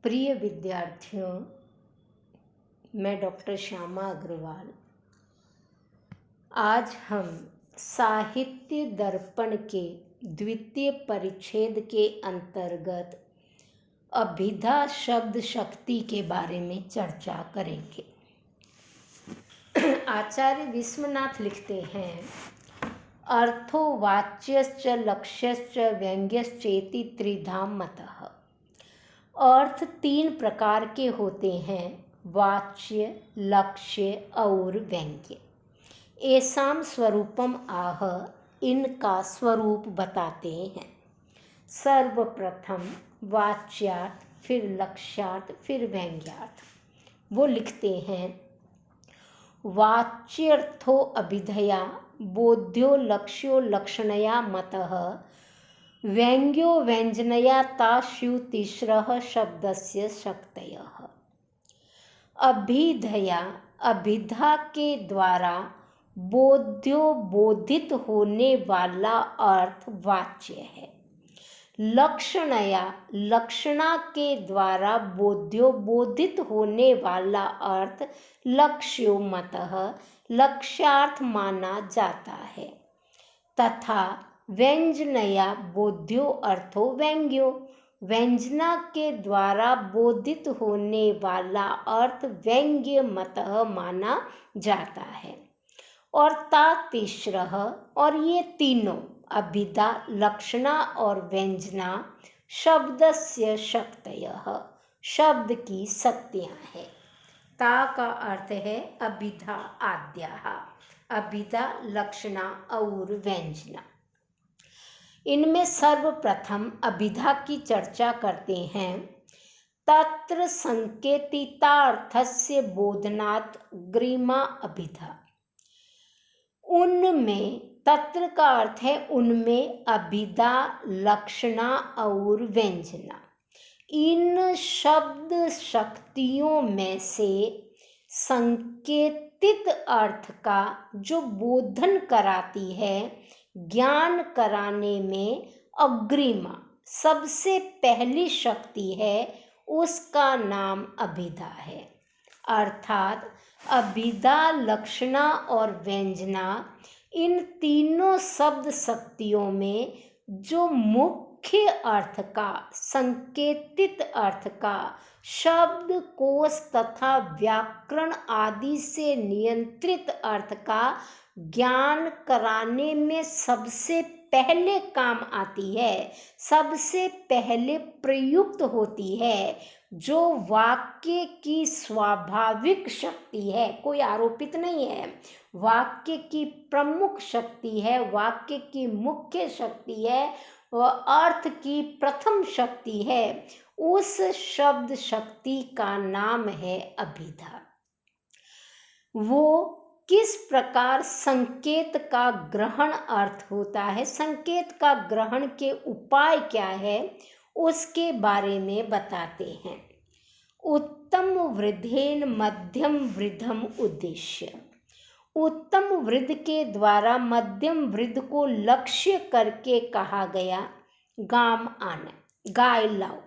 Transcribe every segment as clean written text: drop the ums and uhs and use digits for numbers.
प्रिय विद्यार्थियों, मैं डॉक्टर श्यामा अग्रवाल। आज हम साहित्य दर्पण के द्वितीय परिच्छेद के अंतर्गत अभिधा शब्द शक्ति के बारे में चर्चा करेंगे। आचार्य विश्वनाथ लिखते हैं, अर्थो वाच्यश्च लक्ष्यश्च व्यंग्यश्चेति त्रिधा मतः। अर्थ तीन प्रकार के होते हैं, वाच्य, लक्ष्य और व्यंग्य। एसाम स्वरूपम आह, इनका स्वरूप बताते हैं। सर्वप्रथम वाच्यार्थ, फिर लक्ष्यार्थ, फिर व्यंग्यार्थ। वो लिखते हैं, वाच्यर्थो अभिधया बोध्यो लक्ष्यो लक्षणया मतः व्यंग्यो व्यंजनया तास्यु तिस्रः शब्दस्य शक्तयः। अभिधया, अभिधा के द्वारा बोध्यो बोधित होने वाला अर्थ वाच्य है। लक्षणया, लक्षणा के द्वारा बोध्यो बोधित होने वाला अर्थ लक्ष्यो मतः लक्ष्यार्थ माना जाता है। तथा व्यंजनया बोध्यो अर्थो व्यंग्यो, व्यंजना के द्वारा बोधित होने वाला अर्थ व्यंग्य मतः माना जाता है। और तीसरः, और ये तीनों अभिधा, लक्षणा और व्यंजना शब्दस्य शक्तयः, शब्द की शक्तियाँ हैं। ता का अर्थ है अभिधा आद्याः, अभिधा, लक्षणा और व्यंजना। इनमें सर्वप्रथम अभिधा की चर्चा करते हैं। तत्र संकेतितार्थस्य बोधनात् ग्रीमा अभिधा। उनमें, तत्र का अर्थ है उनमें, अभिधा, लक्षणा और व्यंजना, इन शब्द शक्तियों में से संकेतित अर्थ का जो बोधन कराती है, ज्ञान कराने में अग्रिमा, सबसे पहली शक्ति है, उसका नाम अभिधा है। अर्थात अभिधा, लक्षणा और व्यंजना, इन तीनों शब्द शक्तियों में जो मुख्य अर्थ का, संकेतित अर्थ का, शब्द कोश तथा व्याकरण आदि से नियंत्रित अर्थ का ज्ञान कराने में सबसे पहले काम आती है, सबसे पहले प्रयुक्त होती है, जो वाक्य की स्वाभाविक शक्ति है, कोई आरोपित नहीं है, वाक्य की प्रमुख शक्ति है, वाक्य की मुख्य शक्ति है, वह अर्थ की प्रथम शक्ति है, उस शब्द शक्ति का नाम है अभिधा। वो किस प्रकार संकेत का ग्रहण अर्थ होता है, संकेत का ग्रहण के उपाय क्या है, उसके बारे में बताते हैं। उत्तम वृद्धेन मध्यम वृद्धम उद्देश्य। उत्तम वृद्ध के द्वारा मध्यम वृद्ध को लक्ष्य करके कहा गया, गाम आना, गाय लाओ।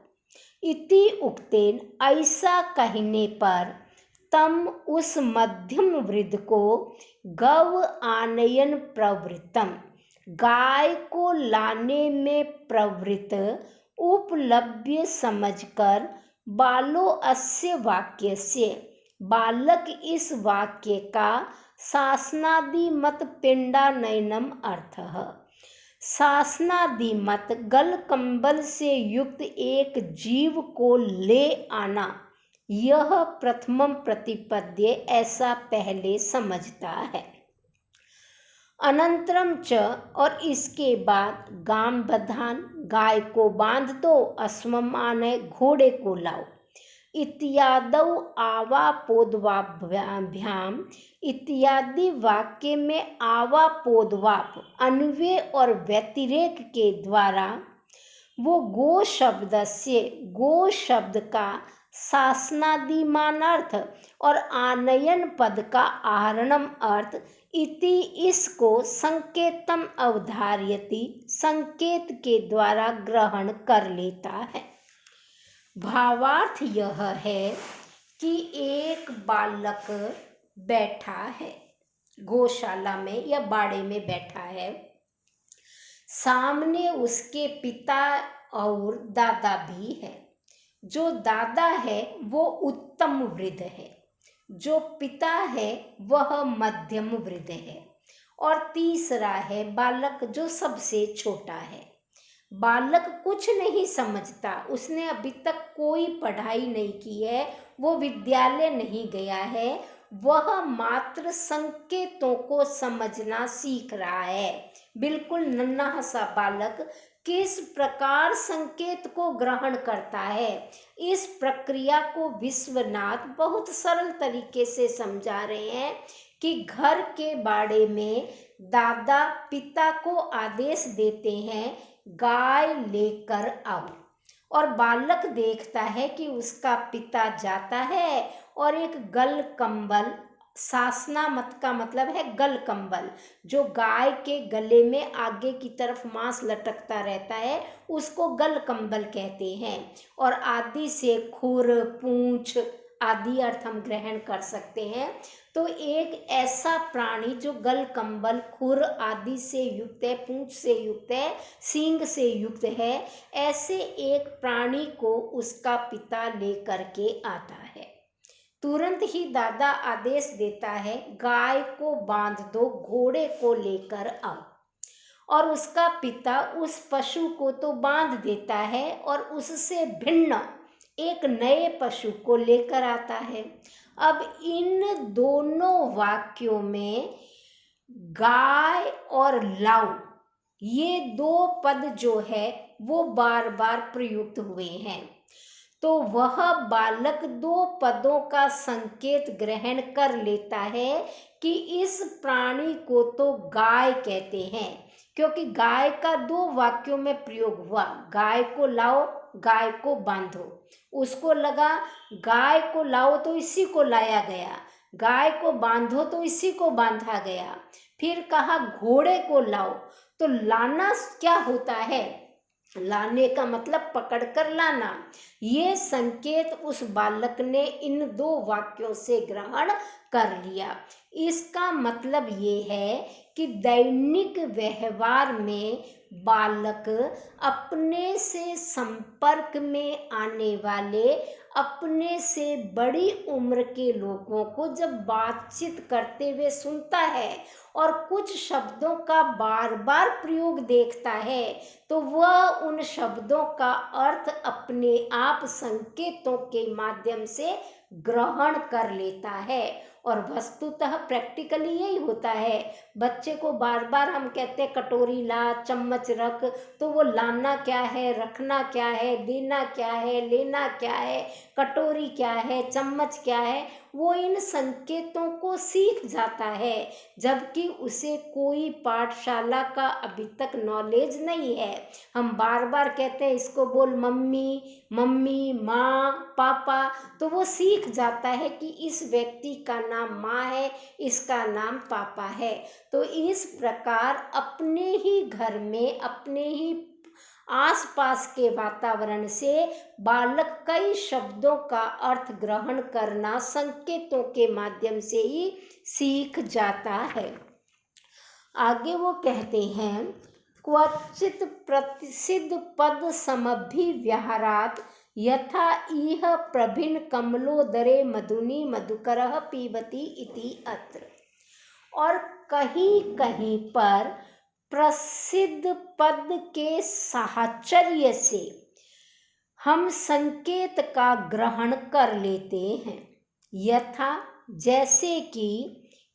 इति उक्तेन, ऐसा कहने पर, तम उस मध्यम वृद्ध को गव आनयन प्रवृत्तम, गाय को लाने में प्रवृत्त, उपलभ्य समझकर, बालो अस्य वाक्यस्य, बालक इस वाक्य का, शासनादि मत पिंडानयनम अर्थः, शासनादि मत गल कंबल से युक्त एक जीव को ले आना, यह प्रथमम प्रतिपद्य, ऐसा पहले समझता है। अनंतरम च, और इसके बाद, गाम बधान, गाय को बांध दो, अश्वम आने, घोड़े को लाओ। इत्यादौ आवापोद्वाभ्याम, इत्यादि वाक्य में आवापोद्वाप, अन्वय और व्यतिरेक के द्वारा, वो गो शब्द से, गो शब्द का शासनादिमान अर्थ और आनयन पद का आहरणम अर्थ, इति इसको संकेतम अवधार्यति, संकेत के द्वारा ग्रहण कर लेता है। भावार्थ यह है कि एक बालक बैठा है, गौशाला में या बाड़े में बैठा है, सामने उसके पिता और दादा भी है। जो दादा है वो उत्तम वृद्ध है, जो पिता है वह मध्यम वृद्ध है, और तीसरा है बालक जो सबसे छोटा है। बालक कुछ नहीं समझता, उसने अभी तक कोई पढ़ाई नहीं की है, वो विद्यालय नहीं गया है, वह मात्र संकेतों को समझना सीख रहा है। बिल्कुल नन्हा सा बालक किस प्रकार संकेत को ग्रहण करता है, इस प्रक्रिया को विश्वनाथ बहुत सरल तरीके से समझा रहे हैं कि घर के बाड़े में दादा पिता को आदेश देते हैं, गाय लेकर आओ, और बालक देखता है कि उसका पिता जाता है और एक गल कंबल, सासनामत का मतलब है गल कंबल, जो गाय के गले में आगे की तरफ मांस लटकता रहता है, उसको गल कंबल कहते हैं। और आदि से खुर, पूंछ आदि अर्थ हम ग्रहण कर सकते हैं। तो एक ऐसा प्राणी जो गल कंबल, खुर आदि से युक्त है, पूंछ से युक्त है, सींग से युक्त है, ऐसे एक प्राणी को उसका पिता लेकर के आता है। तुरंत ही दादा आदेश देता है, गाय को बांध दो, घोड़े को लेकर आओ, और उसका पिता उस पशु को तो बांध देता है और उससे भिन्न एक नए पशु को लेकर आता है। अब इन दोनों वाक्यों में गाय और लाओ, ये दो पद जो है वो बार बार प्रयुक्त हुए हैं। तो वह बालक दो पदों का संकेत ग्रहण कर लेता है कि इस प्राणी को तो गाय कहते हैं, क्योंकि गाय का दो वाक्यों में प्रयोग हुआ, गाय को लाओ, गाय को बांधो। उसको लगा गाय को लाओ तो इसी को लाया गया, गाय को बांधो तो इसी को बांधा गया। फिर कहा घोड़े को लाओ, तो लाना क्या होता है, लाने का मतलब पकड़कर लाना। ये संकेत उस बालक ने इन दो वाक्यों से ग्रहण कर लिया। इसका मतलब ये है कि दैनिक व्यवहार में बालक अपने से संपर्क में आने वाले अपने से बड़ी उम्र के लोगों को जब बातचीत करते हुए सुनता है और कुछ शब्दों का बार बार प्रयोग देखता है, तो वह उन शब्दों का अर्थ अपने आप संकेतों के माध्यम से ग्रहण कर लेता है। और वस्तुतः प्रैक्टिकली यही होता है। बच्चे को बार बार हम कहते हैं कटोरी ला, चम्मच रख, तो वो लाना क्या है, रखना क्या है, देना क्या है, लेना क्या है, कटोरी क्या है, चम्मच क्या है, वो इन संकेतों को सीख जाता है, जबकि उसे कोई पाठशाला का अभी तक नॉलेज नहीं है। हम बार बार कहते हैं इसको बोल मम्मी, मम्मी, माँ, पापा, तो वो सीख जाता है कि इस व्यक्ति का नाम माँ है, इसका नाम पापा है। तो इस प्रकार अपने ही घर में, अपने ही आसपास के वातावरण से बालक कई शब्दों का अर्थ ग्रहण करना संकेतों के माध्यम से ही सीख जाता है। आगे वो कहते हैं, क्वचित प्रसिद्ध पद समभिव्याहारात् यथा इह प्रभिन्न कमलोदरे मधुनि मधुकरः पीबति इति अत्र। और कहीं कहीं पर प्रसिद्ध पद के साहचर्य से हम संकेत का ग्रहण कर लेते हैं। यथा जैसे कि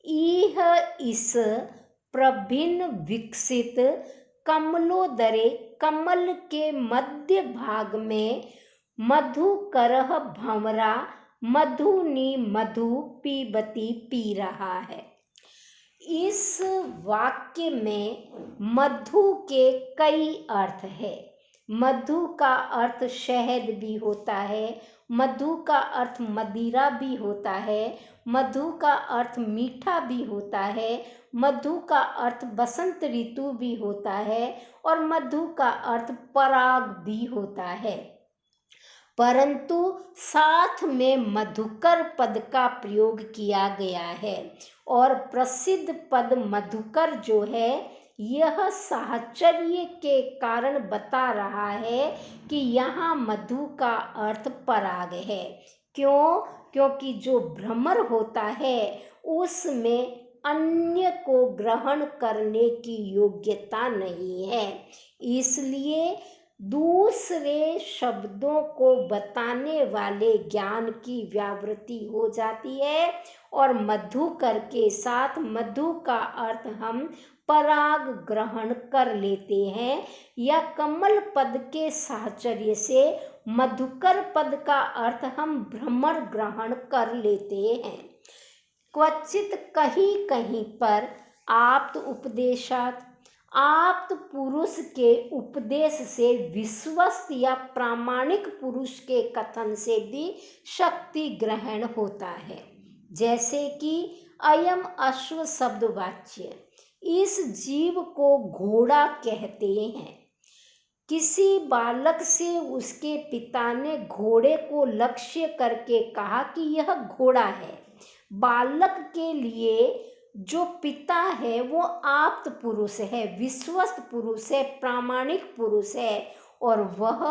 इह इस प्रभिन्न विकसित कमलोदरे, कमल के मध्य भाग में मधुकरः भंवरा मधुनि मधु पीबती पी रहा है। इस वाक्य में मधु के कई अर्थ है। मधु का अर्थ शहद भी होता है, मधु का अर्थ मदिरा भी होता है, मधु का अर्थ मीठा भी होता है, मधु का अर्थ बसंत ऋतु भी होता है, और मधु का अर्थ पराग भी होता है। परंतु साथ में मधुकर पद का प्रयोग किया गया है और प्रसिद्ध पद मधुकर जो है यह साहचर्य के कारण बता रहा है कि यहाँ मधु का अर्थ पराग है। क्यों? क्योंकि जो भ्रमर होता है उसमें अन्य को ग्रहण करने की योग्यता नहीं है, इसलिए दूसरे शब्दों को बताने वाले ज्ञान की व्यावृत्ति हो जाती है और मधुकर के साथ मधु का अर्थ हम पराग ग्रहण कर लेते हैं या कमल पद के साहचर्य से मधुकर पद का अर्थ हम भ्रमर ग्रहण कर लेते हैं। क्वचित कहीं कहीं पर आप्त उपदेशात आप्त पुरुष के उपदेश से विश्वस्त या प्रामाणिक पुरुष के कथन से भी शक्ति ग्रहण होता है। जैसे कि अयम अश्व शब्द वाच्य, इस जीव को घोड़ा कहते हैं। किसी बालक से उसके पिता ने घोड़े को लक्ष्य करके कहा कि यह घोड़ा है। बालक के लिए जो पिता है वो आप्त पुरुष है, विश्वस्त पुरुष है, प्रामाणिक पुरुष है और वह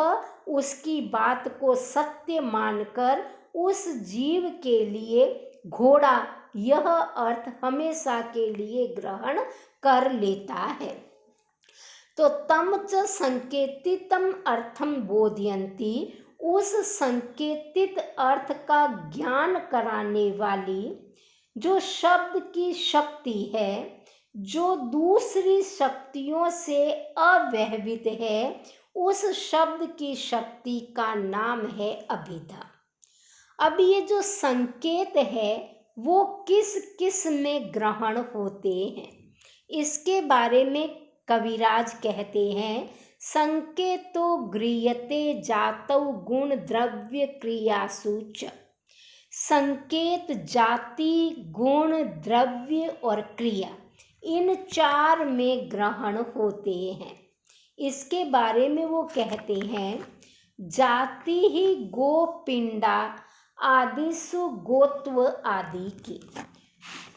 उसकी बात को सत्य मानकर उस जीव के लिए घोड़ा यह अर्थ हमेशा के लिए ग्रहण कर लेता है। तो तम च संकेतितम अर्थम बोधयन्ति, उस संकेतित अर्थ का ज्ञान कराने वाली जो शब्द की शक्ति है, जो दूसरी शक्तियों से अव्यवहित है, उस शब्द की शक्ति का नाम है अभिधा। अब ये जो संकेत है वो किस किस में ग्रहण होते हैं, इसके बारे में कविराज कहते हैं, संकेतो गृह्यते जातौ गुण द्रव्य क्रियासु च। संकेत जाति, गुण, द्रव्य और क्रिया, इन चार में ग्रहण होते हैं। इसके बारे में वो कहते हैं, जाति ही गोपिंडा आदिसु गोत्व आदि की।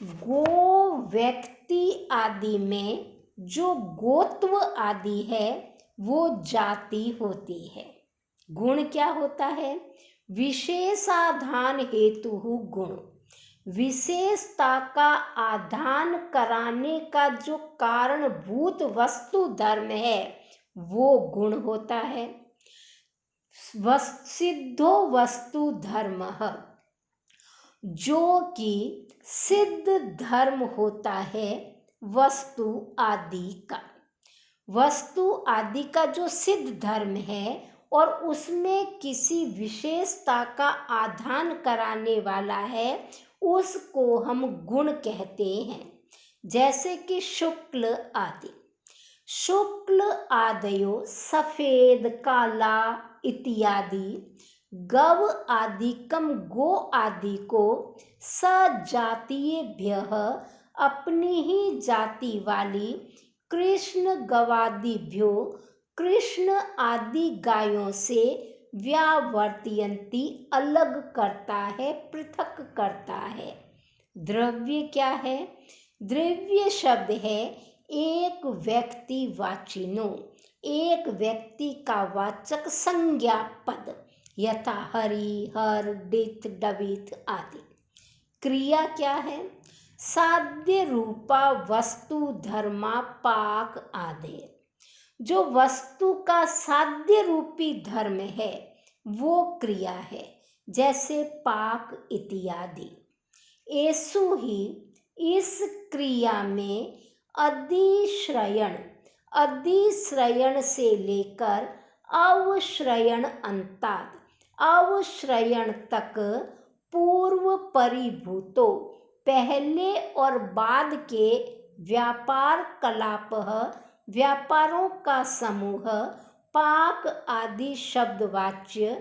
गो व्यक्ति आदि में जो गोत्व आदि है वो जाति होती है। गुण क्या होता है? विशेषाधान हेतु गुण, विशेषता का आधान कराने का जो कारणभूत वस्तु धर्म है वो गुण होता है। सिद्धो वस्तु धर्म, जो कि सिद्ध धर्म होता है वस्तु आदि का। वस्तु आदि का जो सिद्ध धर्म है और उसमें किसी विशेषता का आधान कराने वाला है उसको हम गुण कहते हैं। जैसे कि शुक्ल आदि, शुक्ल आदयो सफेद, काला इत्यादि। गव आदिकम, गो आदि को सजातीयेभ्यः, अपनी ही जाति वाली, कृष्ण गवादिभ्यो, कृष्ण आदि गायों से, व्यावर्तयन्ति, अलग करता है, पृथक करता है। द्रव्य क्या है? द्रव्य शब्द है एक व्यक्ति वाचिनो, एक व्यक्ति का वाचक संज्ञा पद, यथा हरि, हर, डित, डवित आदि। क्रिया क्या है? साध्य रूपा वस्तु धर्मा पाक आदि। जो वस्तु का साध्य रूपी धर्म है वो क्रिया है, जैसे पाक इत्यादि। ऐसु ही इस क्रिया में अधिश्रयण, अधिश्रयण से लेकर अवश्रयण अंतात, अवश्रयण तक पूर्व परिभूतो, पहले और बाद के व्यापार कलापः, व्यापारों का समूह, पाक आदि शब्दवाच्य,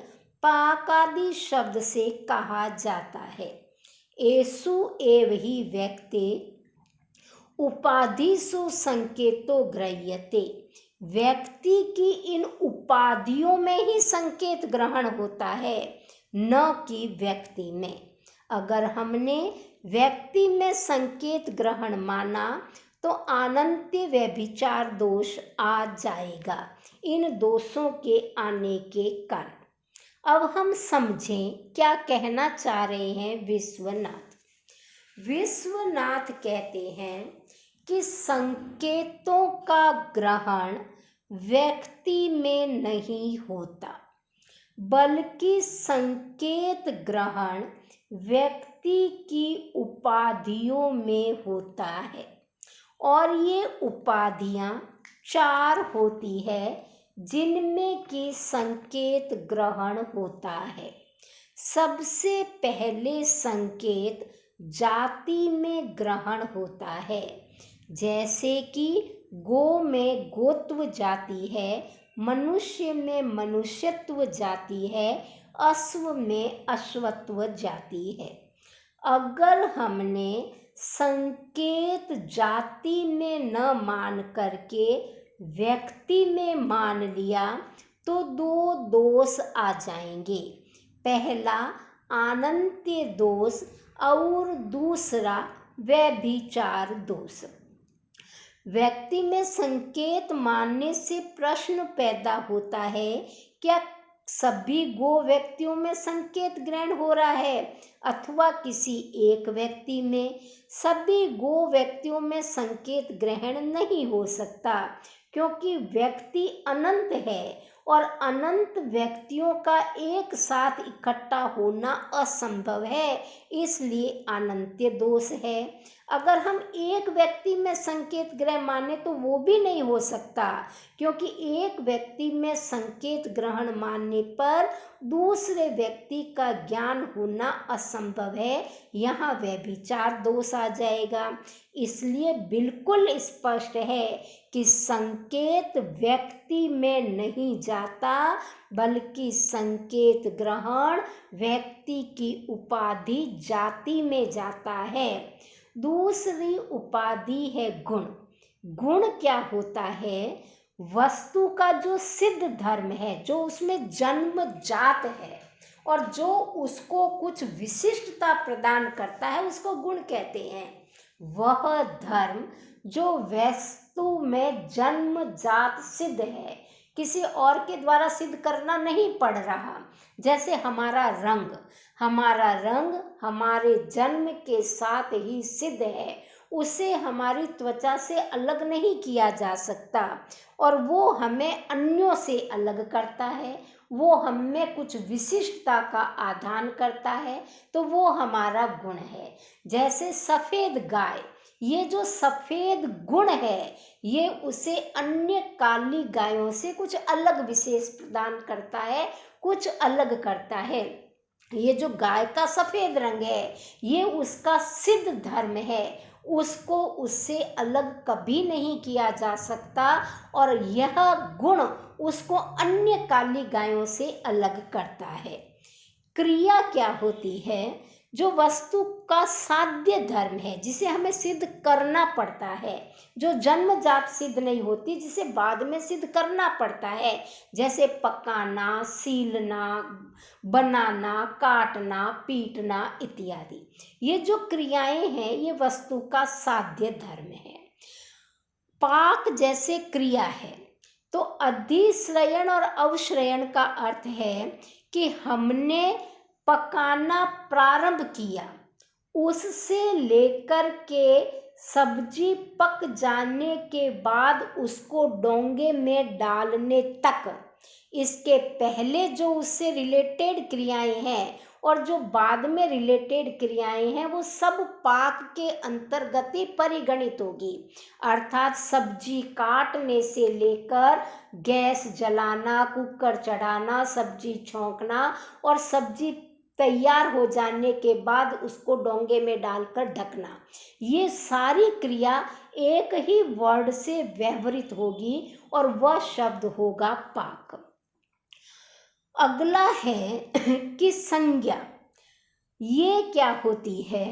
पाक आदि शब्द से कहा जाता है। एसु एव ही व्यक्ति उपाधिसु संकेतो गृह्यते, व्यक्ति की इन उपाधियों में ही संकेत ग्रहण होता है, न कि व्यक्ति में। अगर हमने व्यक्ति में संकेत ग्रहण माना तो अनंत्य व्यभिचार दोष आ जाएगा, इन दोषों के आने के कारण। अब हम समझें क्या कहना चाह रहे हैं विश्वनाथ। विश्वनाथ कहते हैं कि संकेतों का ग्रहण व्यक्ति में नहीं होता, बल्कि संकेत ग्रहण व्यक्ति की उपाधियों में होता है। और ये उपाधियां 4 होती है जिनमें कि संकेत ग्रहण होता है। सबसे पहले संकेत जाति में ग्रहण होता है, जैसे कि गो में गोत्व जाति है, मनुष्य में मनुष्यत्व जाति है, अश्व में अश्वत्व जाति है। अगर हमने संकेत जाति में न मान करके व्यक्ति में मान लिया तो 2 दोष आ जाएंगे। पहला अनंत्य दोष और दूसरा व्यभिचार दोष। व्यक्ति में संकेत मानने से प्रश्न पैदा होता है, क्या सभी गो व्यक्तियों में संकेत ग्रहण हो रहा है अथवा किसी एक व्यक्ति में? सभी गो व्यक्तियों में संकेत ग्रहण नहीं हो सकता, क्योंकि व्यक्ति अनंत है और अनंत व्यक्तियों का एक साथ इकट्ठा होना असंभव है, इसलिए अनंत्य दोष है। अगर हम एक व्यक्ति में संकेत ग्रहण माने तो वो भी नहीं हो सकता, क्योंकि एक व्यक्ति में संकेत ग्रहण मानने पर दूसरे व्यक्ति का ज्ञान होना असंभव है, यहाँ व्यभिचार दोष आ जाएगा। इसलिए बिल्कुल स्पष्ट है कि संकेत व्यक्ति में नहीं जाता, बल्कि संकेत ग्रहण व्यक्ति की उपाधि जाति में जाता है। दूसरी उपाधि है गुण। गुण क्या होता है? वस्तु का जो सिद्ध धर्म है, जो उसमें जन्म जात है और जो उसको कुछ विशिष्टता प्रदान करता है, उसको गुण कहते हैं। वह धर्म जो वस्तु में जन्म जात सिद्ध है, किसी और के द्वारा सिद्ध करना नहीं पड़ रहा। जैसे हमारा रंग हमारे जन्म के साथ ही सिद्ध है, उसे हमारी त्वचा से अलग नहीं किया जा सकता और वो हमें अन्यों से अलग करता है, वो हमें कुछ विशिष्टता का आदान करता है, तो वो हमारा गुण है। जैसे सफ़ेद गाय, ये जो सफ़ेद गुण है, ये उसे अन्य काली गायों से कुछ अलग विशेष प्रदान करता है, कुछ अलग करता है। ये जो गाय का सफ़ेद रंग है, ये उसका सिद्ध धर्म है, उसको उससे अलग कभी नहीं किया जा सकता और यह गुण उसको अन्य काली गायों से अलग करता है। क्रिया क्या होती है? जो वस्तु का साध्य धर्म है, जिसे हमें सिद्ध करना पड़ता है, जो जन्मजात सिद्ध नहीं होती, जिसे बाद में सिद्ध करना पड़ता है, जैसे पकाना, सीलना, बनाना, काटना, पीटना इत्यादि। ये जो क्रियाएं हैं, ये वस्तु का साध्य धर्म है। पाक जैसे क्रिया है, तो अधिश्रयण और अवश्रयण का अर्थ है कि हमने पकाना प्रारंभ किया, उससे लेकर के सब्जी पक जाने के बाद उसको डोंगे में डालने तक, इसके पहले जो उससे रिलेटेड क्रियाएं हैं और जो बाद में रिलेटेड क्रियाएं हैं, वो सब पाक के अंतर्गत ही परिगणित होगी। अर्थात सब्जी काटने से लेकर गैस जलाना, कुकर चढ़ाना, सब्जी छौंकना और सब्जी तैयार हो जाने के बाद उसको डोंगे में डालकर ढकना, ये सारी क्रिया एक ही वर्ड से व्यवहृत होगी और वह शब्द होगा पाक। अगला है कि संज्ञा। ये क्या होती है?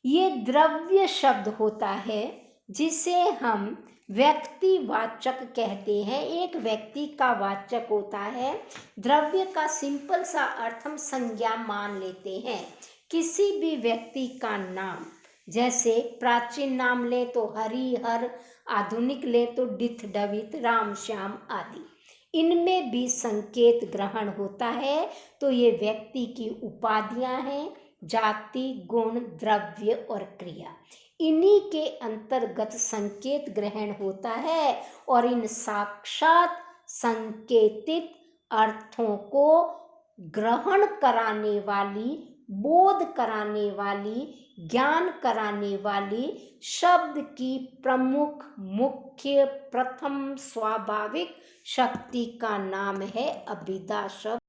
ये द्रव्य शब्द होता है जिसे हम व्यक्तिवाचक कहते हैं, एक व्यक्ति का वाचक होता है। द्रव्य का सिंपल सा अर्थ हम संज्ञा मान लेते हैं। किसी भी व्यक्ति का नाम, जैसे प्राचीन नाम ले तो हरि हर, आधुनिक ले तो डिथ डविथ राम श्याम आदि, इनमें भी संकेत ग्रहण होता है। तो ये व्यक्ति की उपाधियां हैं, जाति, गुण, द्रव्य और क्रिया, इन्हीं के अंतर्गत संकेत ग्रहण होता है। और इन साक्षात संकेतित अर्थों को ग्रहण कराने वाली, बोध कराने वाली, ज्ञान कराने वाली शब्द की प्रमुख, मुख्य, प्रथम, स्वाभाविक शक्ति का नाम है अभिधा शब्द।